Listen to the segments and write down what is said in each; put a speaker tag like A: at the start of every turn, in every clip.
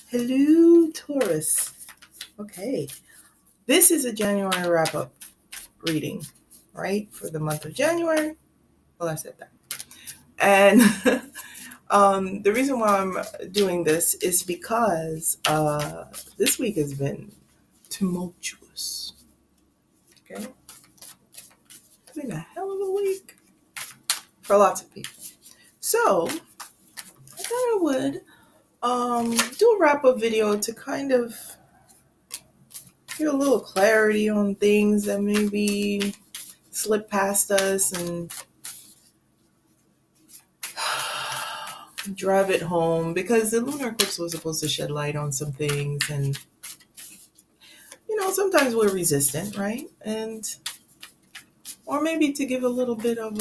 A: Hello, Taurus. Okay, this is a January wrap-up reading, right? For the month of January. Well, I said that. And the reason why I'm doing this is because this week has been tumultuous. Okay? It's been a hell of a week for lots of people. So, I thought I would do a wrap-up video to kind of get a little clarity on things that maybe slip past us and drive it home, because the lunar eclipse was supposed to shed light on some things, and sometimes we're resistant, right? Or maybe to give a little bit of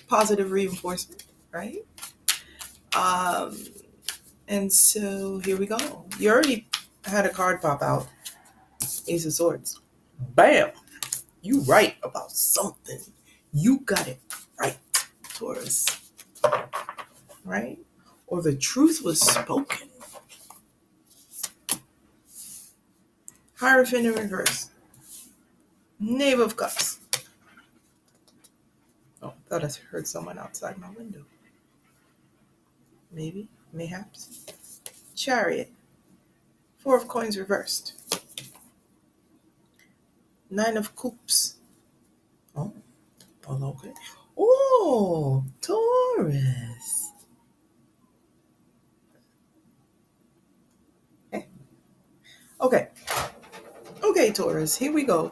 A: positive reinforcement, right? And so here we go. You already had a card pop out. Ace of Swords. Bam! You right about something. You got it right, Taurus. Right? Or the truth was spoken. Hierophant in reverse. Knave of Cups. Oh, I thought I heard someone outside my window. Maybe, mayhaps. Chariot. Four of Coins reversed. Nine of Cups. Oh, okay. Oh, Taurus. Okay, Taurus, here we go.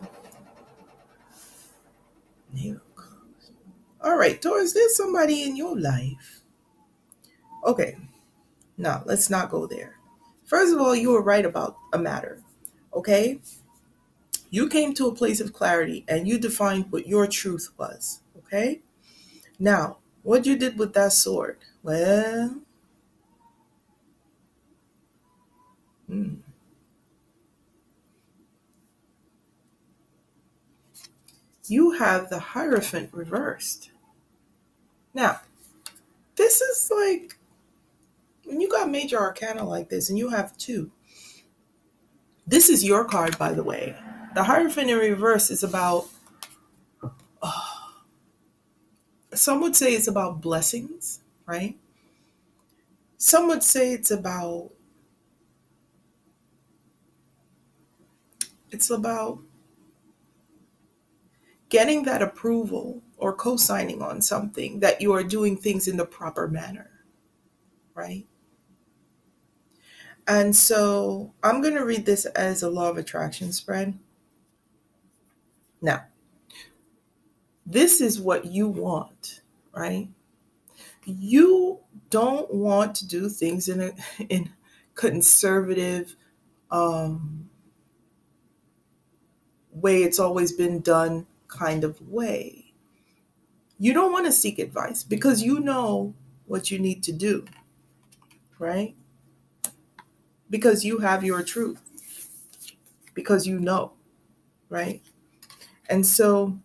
A: All right, Taurus, there's somebody in your life. Okay, now let's not go there. First of all, you were right about a matter, okay? You came to a place of clarity and you defined what your truth was, okay? Now, what you did with that sword? Well, you have the Hierophant reversed. Now, this is like, when you got major arcana like this and you have two, this is your card, by the way. The Hierophant in reverse is about, some would say it's about blessings, right? Some would say it's about getting that approval or co-signing on something, that you are doing things in the proper manner, right? And so I'm going to read this as a law of attraction spread. Now, this is what you want, right? You don't want to do things in a conservative way it's always been done kind of way. You don't want to seek advice because you know what you need to do, right? Because you have your truth, because you know, right? And so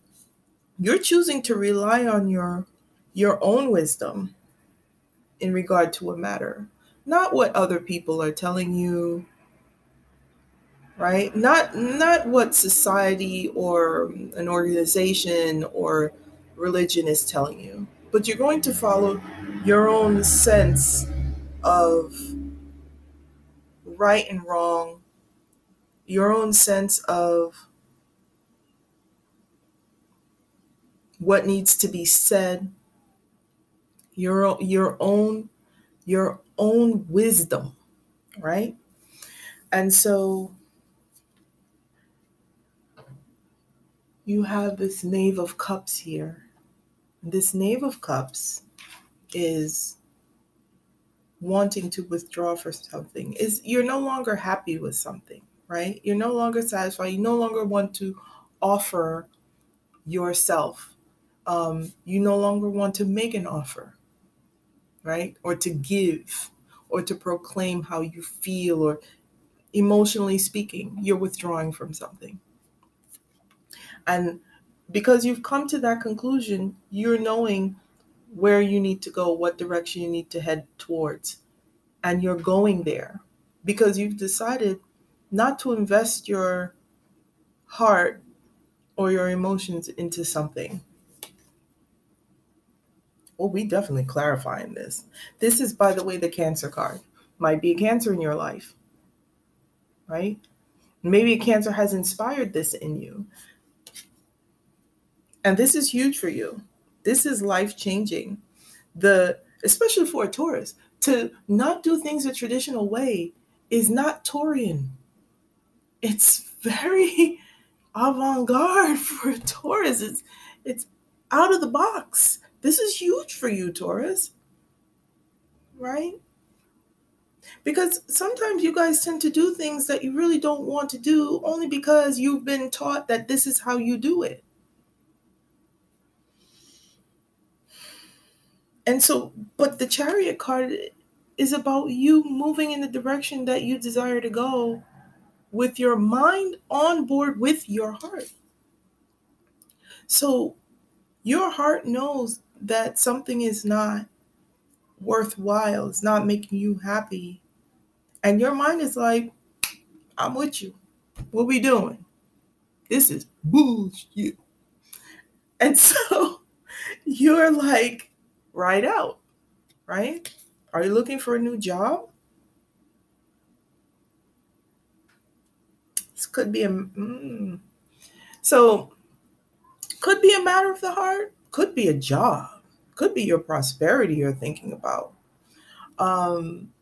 A: you're choosing to rely on your own wisdom in regard to a matter, not what other people are telling you, right? Not what society or an organization or religion is telling you, but you're going to follow your own sense of right and wrong, your own sense of what needs to be said, your own wisdom, right? And so you have this Knave of Cups here. This Knave of Cups is wanting to withdraw for something. Is you're no longer happy with something, right? You're no longer satisfied. You no longer want to offer yourself. You no longer want to make an offer, right? Or to give, or to proclaim how you feel, or emotionally speaking, you're withdrawing from something. And because you've come to that conclusion, you're knowing where you need to go, what direction you need to head towards, and you're going there. because you've decided not to invest your heart or your emotions into something. Well, we definitely clarifying this. This is, by the way, the Cancer card. Might be a Cancer in your life, right? Maybe a Cancer has inspired this in you. And this is huge for you. This is life-changing. Especially for a Taurus, to not do things a traditional way is not Taurian. It's very avant-garde for a Taurus. It's out of the box. This is huge for you, Taurus, right? Because sometimes you guys tend to do things that you really don't want to do only because you've been taught that this is how you do it. And so, but the Chariot card is about you moving in the direction that you desire to go with your mind on board with your heart. So your heart knows that something is not worthwhile. It's not making you happy. And your mind is like, I'm with you. What we doing? This is bullshit. And so you're like, right out, right? Are you looking for a new job? This could be could be a matter of the heart, could be a job, could be your prosperity you're thinking about.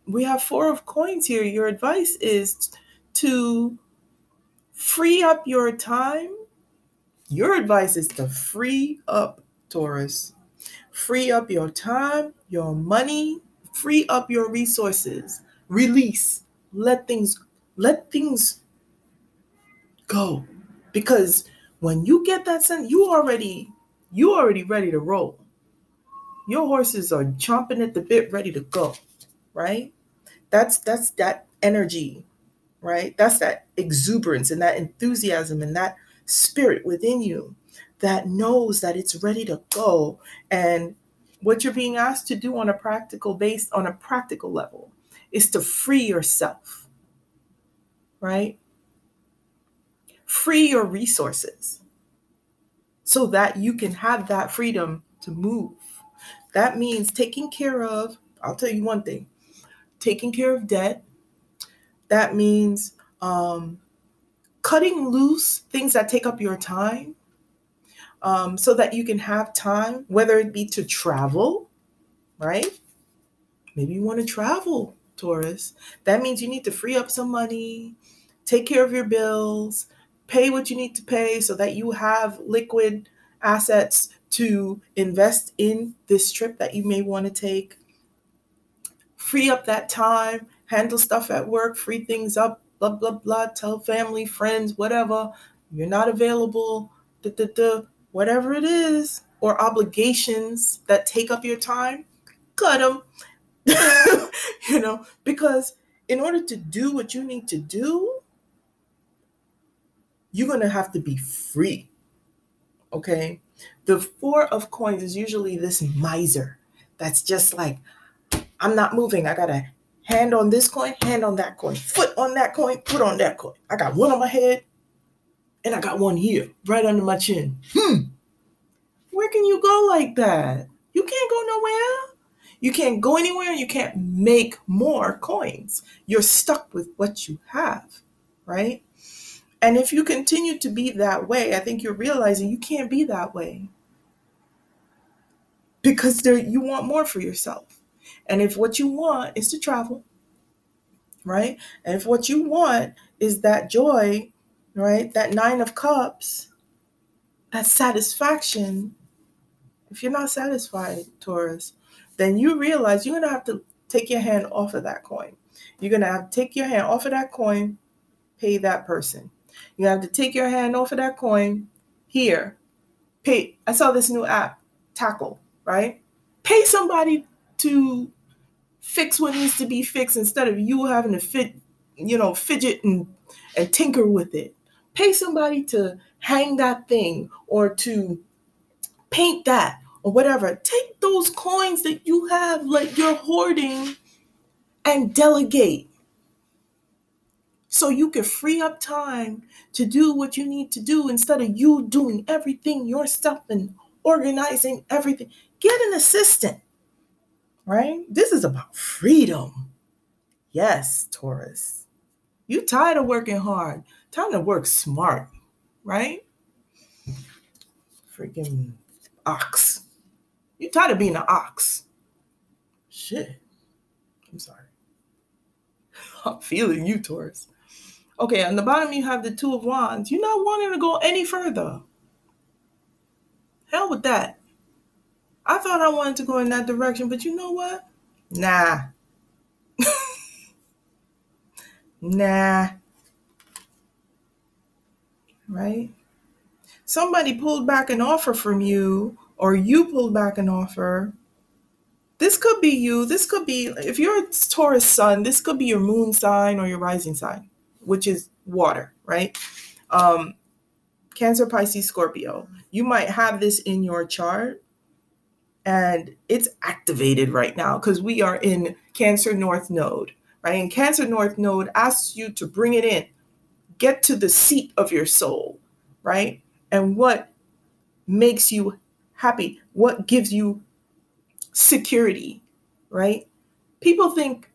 A: We have 4 of coins here. Your advice is to free up your time. Your advice is to free up, Taurus. Free up your time, your money, free up your resources. Release. Let things go. Because when you get that sense, you already ready to roll. Your horses are chomping at the bit, ready to go, right? That's that energy, right? That's that exuberance and that enthusiasm and that spirit within you that knows that it's ready to go. And what you're being asked to do on a practical level is to free yourself, right? Free your resources so that you can have that freedom to move. That means taking care of, I'll tell you one thing, taking care of debt. That means cutting loose things that take up your time so that you can have time, whether it be to travel, right? Maybe you want to travel, Taurus. That means you need to free up some money, take care of your bills, pay what you need to pay so that you have liquid assets to invest in this trip that you may want to take. Free up that time, handle stuff at work, free things up, blah, blah, blah, tell family, friends, whatever. You're not available, whatever it is, or obligations that take up your time, cut them. Because in order to do what you need to do, you're going to have to be free. Okay? The 4 of coins is usually this miser that's just like, I'm not moving. I got a hand on this coin, hand on that coin, foot on that coin, foot on that coin. I got one on my head and I got one here, right under my chin. Where can you go like that? You can't go nowhere. You can't go anywhere. You can't make more coins. You're stuck with what you have, right? And if you continue to be that way, I think you're realizing you can't be that way because you want more for yourself. And if what you want is to travel, right? And if what you want is that joy, right? That 9 of Cups, that satisfaction. If you're not satisfied, Taurus, then you realize you're going to have to take your hand off of that coin. You're going to have to take your hand off of that coin, pay that person. You have to take your hand off of that coin, here, pay. I saw this new app, Tackle, right? Pay somebody to fix what needs to be fixed instead of you having to fidget and tinker with it. Pay somebody to hang that thing or to paint that or whatever. Take those coins that you have, like you're hoarding, and delegate. so you can free up time to do what you need to do instead of you doing everything yourself and organizing everything. Get an assistant, right? This is about freedom. Yes, Taurus. You tired of working hard. Time to work smart, right? Freaking ox. You tired of being an ox. Shit. I'm sorry. I'm feeling you, Taurus. Okay, on the bottom you have the Two of Wands. You're not wanting to go any further. Hell with that. I thought I wanted to go in that direction, but you know what? Nah. Nah. Right? Somebody pulled back an offer from you, or you pulled back an offer. This could be you. This could be, if you're a Taurus sun, this could be your moon sign or your rising sign, which is water, right? Cancer, Pisces, Scorpio. You might have this in your chart and it's activated right now because we are in Cancer North Node, right? And Cancer North Node asks you to bring it in, get to the seat of your soul, right? And what makes you happy? What gives you security, right? People think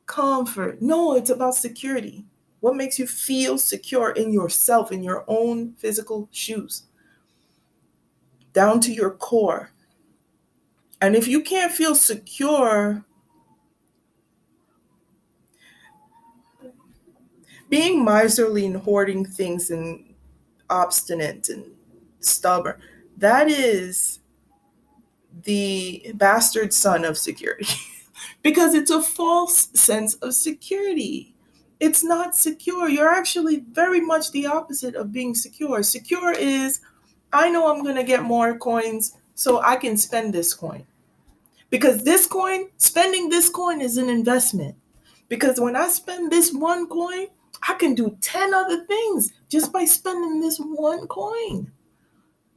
A: comfort. No, it's about security. What makes you feel secure in yourself, in your own physical shoes, down to your core. And if you can't feel secure, being miserly and hoarding things and obstinate and stubborn, that is the bastard son of security because it's a false sense of security. It's not secure. You're actually very much the opposite of being secure. Secure is, I know I'm going to get more coins so I can spend this coin. Because this coin, spending this coin is an investment. Because when I spend this one coin, I can do 10 other things just by spending this one coin.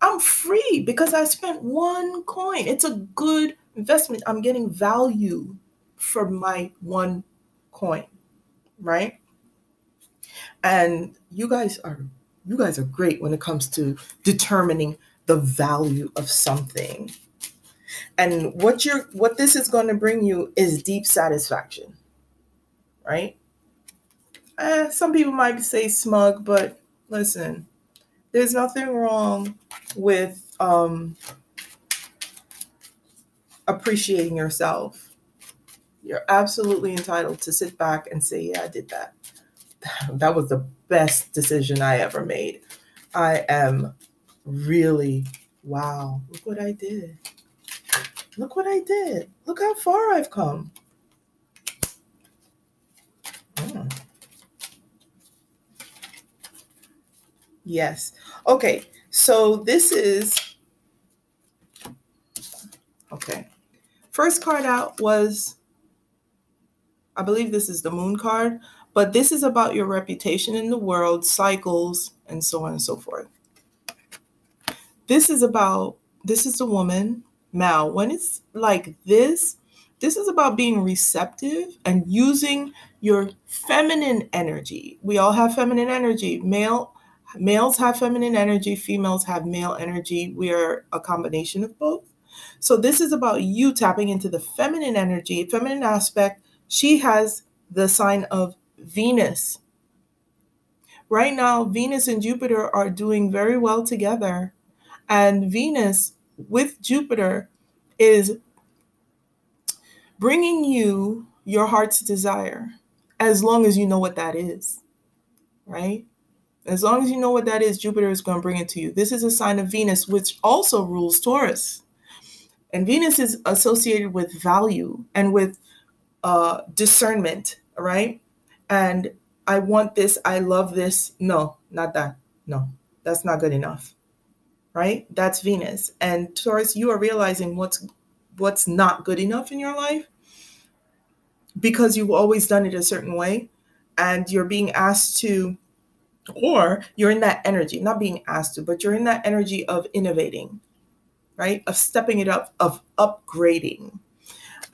A: I'm free because I spent one coin. It's a good investment. I'm getting value for my one coin, right? And you guys are great when it comes to determining the value of something. And what this is going to bring you is deep satisfaction, right? Some people might say smug, but listen, there's nothing wrong with appreciating yourself. You're absolutely entitled to sit back and say, yeah, I did that. That was the best decision I ever made. I am really, wow, look what I did. Look what I did. Look how far I've come. Yes. Okay. So this is, okay. First card out was, I believe this is the moon card, but this is about your reputation in the world, cycles, and so on and so forth. This is the woman, Mal. When it's like this is about being receptive and using your feminine energy. We all have feminine energy. Males have feminine energy, females have male energy. We are a combination of both. So this is about you tapping into the feminine energy, feminine aspect. She has the sign of Venus. Right now, Venus and Jupiter are doing very well together. And Venus with Jupiter is bringing you your heart's desire, as long as you know what that is, right? As long as you know what that is, Jupiter is going to bring it to you. This is a sign of Venus, which also rules Taurus. And Venus is associated with value and with discernment, right? And I want this, I love this. No, not that. No, that's not good enough, right? That's Venus. And Taurus, you are realizing what's not good enough in your life because you've always done it a certain way, and you're being asked to, or you're in that energy, not being asked to, but you're in that energy of innovating, right? Of stepping it up, of upgrading.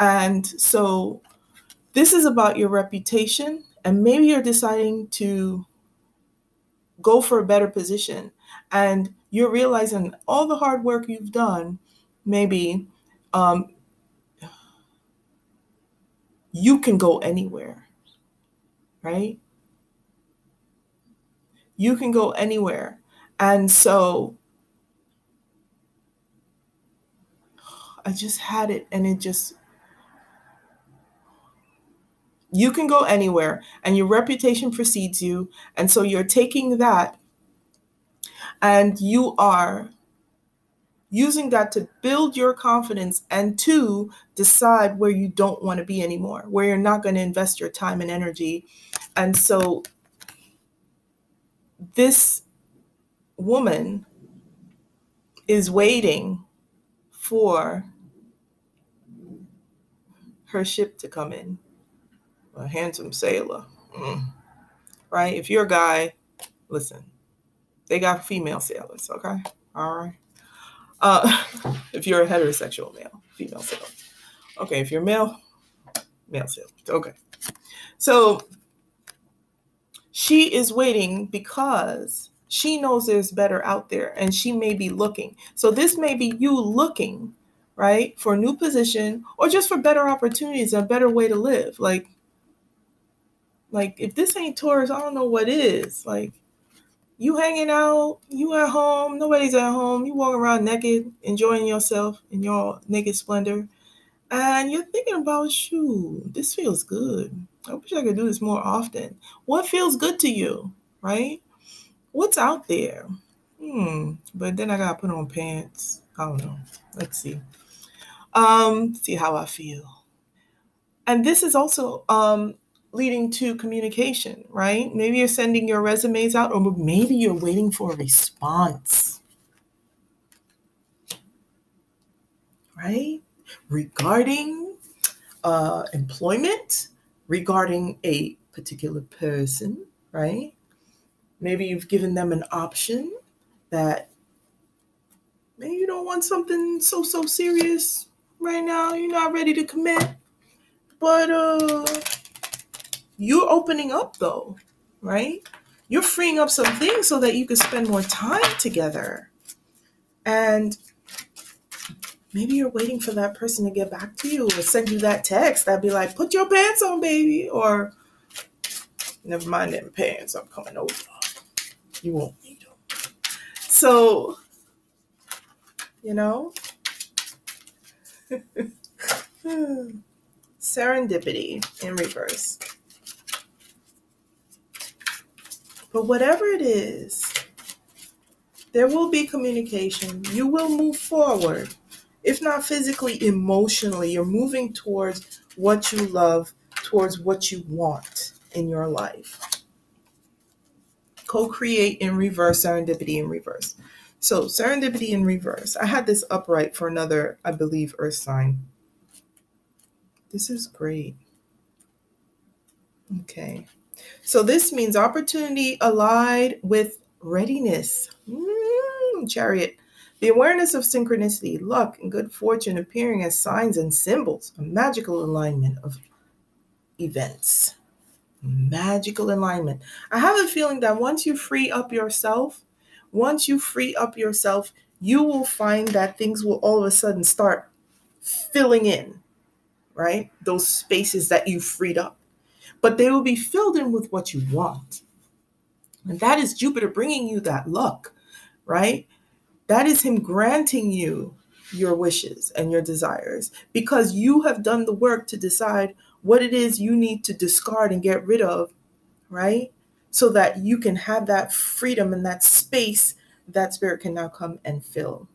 A: And so this is about your reputation And maybe you're deciding to go for a better position, and you're realizing all the hard work you've done, maybe you can go anywhere, right? You can go anywhere. And so I just had it, and you can go anywhere, and your reputation precedes you. And so you're taking that and you are using that to build your confidence and to decide where you don't want to be anymore, where you're not going to invest your time and energy. And so this woman is waiting for her ship to come in. A handsome sailor, right? If you're a guy, listen, they got female sailors, okay? All right. If you're a heterosexual male, female sailor. Okay, if you're male sailor. Okay. So she is waiting because she knows there's better out there, and she may be looking. So this may be you looking, right, for a new position, or just for better opportunities, a better way to live. Like if this ain't Taurus, I don't know what is. Like, you hanging out, you at home, nobody's at home, you walking around naked, enjoying yourself in your naked splendor, and you're thinking about, shoot, this feels good. I wish I could do this more often. What feels good to you, right? What's out there? But then I gotta put on pants. I don't know. Let's see. See how I feel. And this is also leading to communication, right? Maybe you're sending your resumes out, or maybe you're waiting for a response, right? Regarding employment, regarding a particular person, right? Maybe you've given them an option that maybe you don't want something so serious right now. You're not ready to commit, but you're opening up though, right? You're freeing up some things so that you can spend more time together. And maybe you're waiting for that person to get back to you or send you that text that'd be like, put your pants on, baby, or never mind them pants, I'm coming over. You won't need them. So, serendipity in reverse. But whatever it is, there will be communication. You will move forward. If not physically, emotionally, you're moving towards what you love, towards what you want in your life. Co-create in reverse, serendipity in reverse. So serendipity in reverse. I had this upright for another, I believe, earth sign. This is great. Okay. So this means opportunity allied with readiness. Chariot. The awareness of synchronicity, luck, and good fortune appearing as signs and symbols, a magical alignment of events. Magical alignment. I have a feeling that once you free up yourself, you will find that things will all of a sudden start filling in, right? Those spaces that you freed up. But they will be filled in with what you want. And that is Jupiter bringing you that luck, right? That is him granting you your wishes and your desires, because you have done the work to decide what it is you need to discard and get rid of, right? So that you can have that freedom and that space that spirit can now come and fill.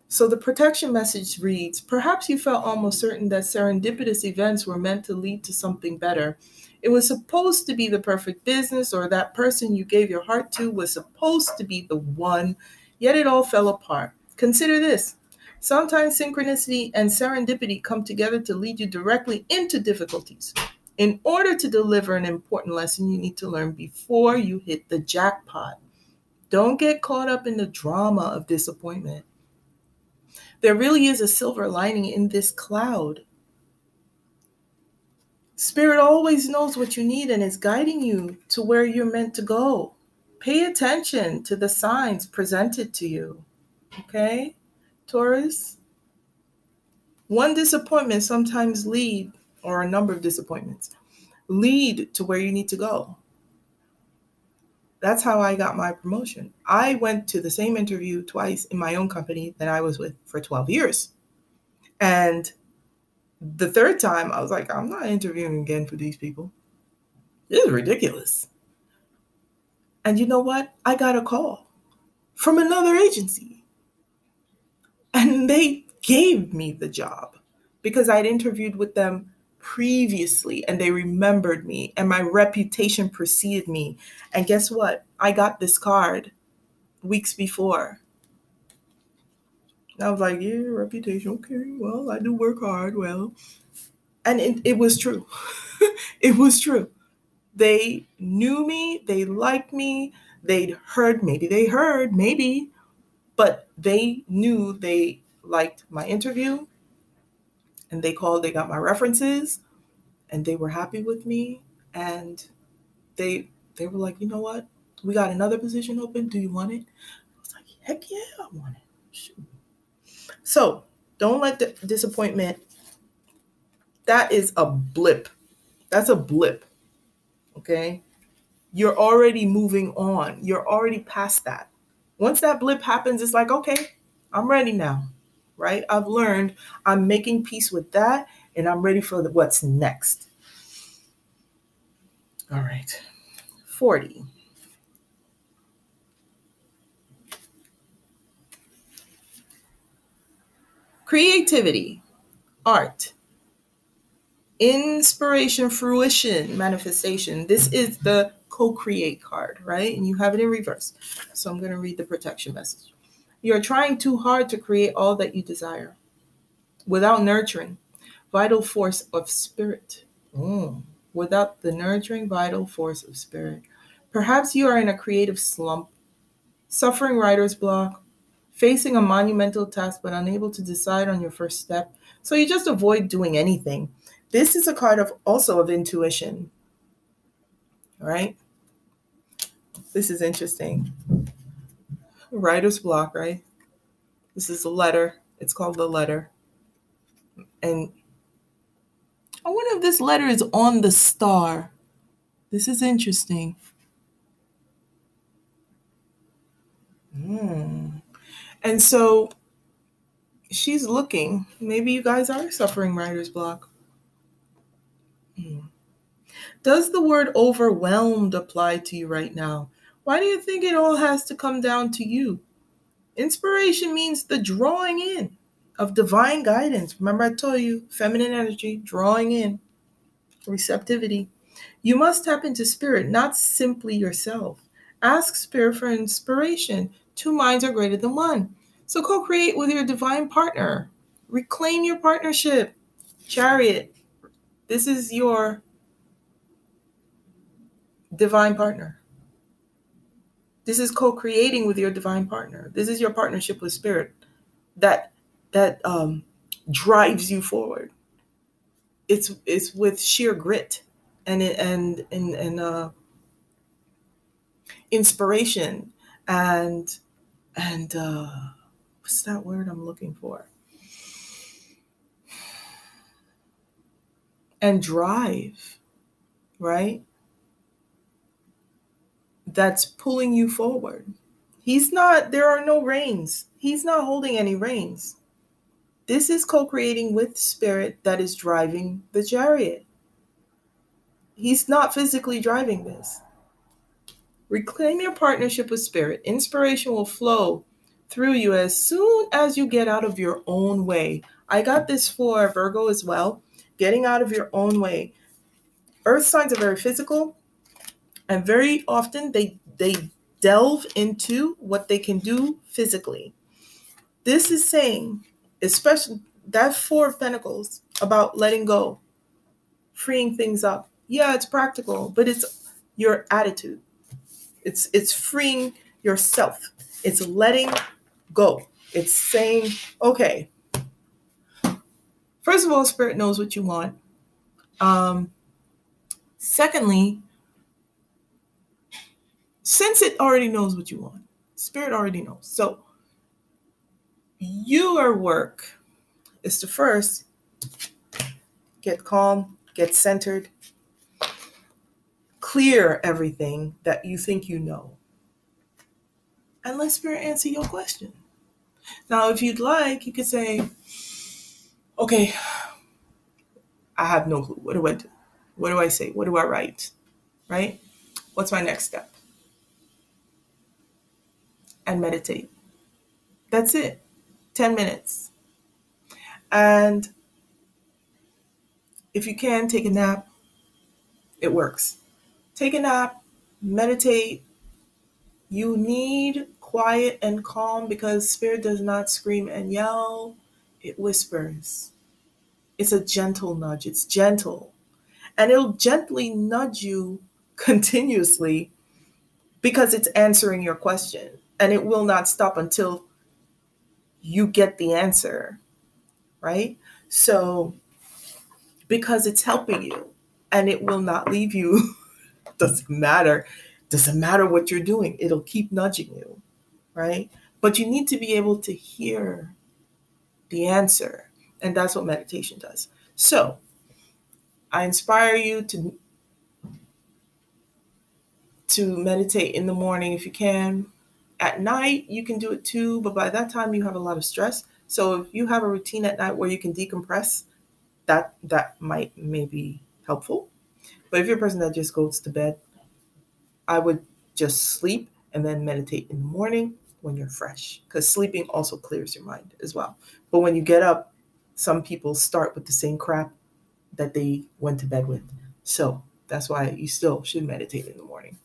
A: So the protection message reads, perhaps you felt almost certain that serendipitous events were meant to lead to something better. It was supposed to be the perfect business, or that person you gave your heart to was supposed to be the one, yet it all fell apart. Consider this. Sometimes synchronicity and serendipity come together to lead you directly into difficulties. In order to deliver an important lesson, you need to learn before you hit the jackpot. Don't get caught up in the drama of disappointment. There really is a silver lining in this cloud. Spirit always knows what you need and is guiding you to where you're meant to go. Pay attention to the signs presented to you. Okay, Taurus? One disappointment sometimes lead, or a number of disappointments, lead to where you need to go. That's how I got my promotion. I went to the same interview twice in my own company that I was with for 12 years. And the third time, I was like, I'm not interviewing again for these people. This is ridiculous. And you know what? I got a call from another agency. And they gave me the job because I'd interviewed with them previously and they remembered me and my reputation preceded me. And guess what? I got this card weeks before. And I was like, yeah, reputation. Okay, well, I do work hard. Well, and it was true. It was true. They knew me. They liked me. They heard, but they knew they liked my interview. And they called, they got my references, and they were happy with me. And they were like, you know what? We got another position open. Do you want it? I was like, heck yeah, I want it. Shoot. So don't let the disappointment, that is a blip. That's a blip. Okay? You're already moving on. You're already past that. Once that blip happens, it's like, okay, I'm ready now. Right? I've learned, I'm making peace with that, and I'm ready for what's next. All right. 40. Creativity, art, inspiration, fruition, manifestation. This is the co-create card, right? And you have it in reverse. So I'm going to read the protection message. You're trying too hard to create all that you desire without nurturing, vital force of spirit. Without the nurturing, vital force of spirit. Perhaps you are in a creative slump, suffering writer's block, facing a monumental task but unable to decide on your first step. So you just avoid doing anything. This is a card also of intuition. All right? This is interesting. Writer's block, right? This is a letter. It's called the letter. And I wonder if this letter is on the star. This is interesting. And so she's looking. Maybe you guys are suffering writer's block. Does the word overwhelmed apply to you right now? Why do you think it all has to come down to you? Inspiration means the drawing in of divine guidance. Remember I told you, feminine energy, drawing in, receptivity. You must tap into spirit, not simply yourself. Ask spirit for inspiration. Two minds are greater than one. So co-create with your divine partner. Reclaim your partnership. Chariot. This is your divine partner. This is co-creating with your divine partner. This is your partnership with spirit that drives you forward. It's with sheer grit and inspiration and what's that word I'm looking for? And drive, right? That's pulling you forward. There are no reins. He's not holding any reins. This is co-creating with spirit that is driving the chariot. He's not physically driving this. Reclaim your partnership with spirit. Inspiration will flow through you as soon as you get out of your own way. I got this for Virgo as well. Getting out of your own way. Earth signs are very physical, and very often they delve into what they can do physically. This is saying, especially that Four of Pentacles, about letting go, freeing things up. Yeah, it's practical, but it's your attitude. It's freeing yourself. It's letting go. It's saying, okay, first of all, spirit knows what you want. Secondly, since it already knows what you want, Spirit already knows. So your work is to first get calm, get centered, clear everything that you think you know, and let Spirit answer your question. Now, if you'd like, you could say, okay, I have no clue. What do I do? What do I say? What do I write? Right? What's my next step? And meditate. That's it. 10 minutes. And if you can, take a nap. It works. Take a nap, meditate. You need quiet and calm because Spirit does not scream and yell. It whispers. It's a gentle nudge. It's gentle. And it'll gently nudge you continuously because it's answering your question. And it will not stop until you get the answer, right? So, because it's helping you and it will not leave you, doesn't matter what you're doing, it'll keep nudging you, right? But you need to be able to hear the answer, and that's what meditation does. So, I inspire you to meditate in the morning if you can. At night, you can do it too, but by that time you have a lot of stress. So if you have a routine at night where you can decompress, that might maybe helpful. But if you're a person that just goes to bed, I would just sleep and then meditate in the morning when you're fresh, because sleeping also clears your mind as well. But when you get up, some people start with the same crap that they went to bed with. So that's why you still should meditate in the morning.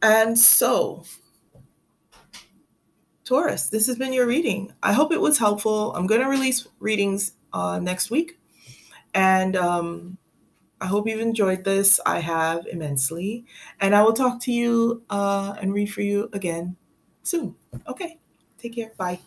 A: And so, Taurus, this has been your reading. I hope it was helpful. I'm going to release readings next week. And I hope you've enjoyed this. I have immensely. And I will talk to you and read for you again soon. Okay. Take care. Bye.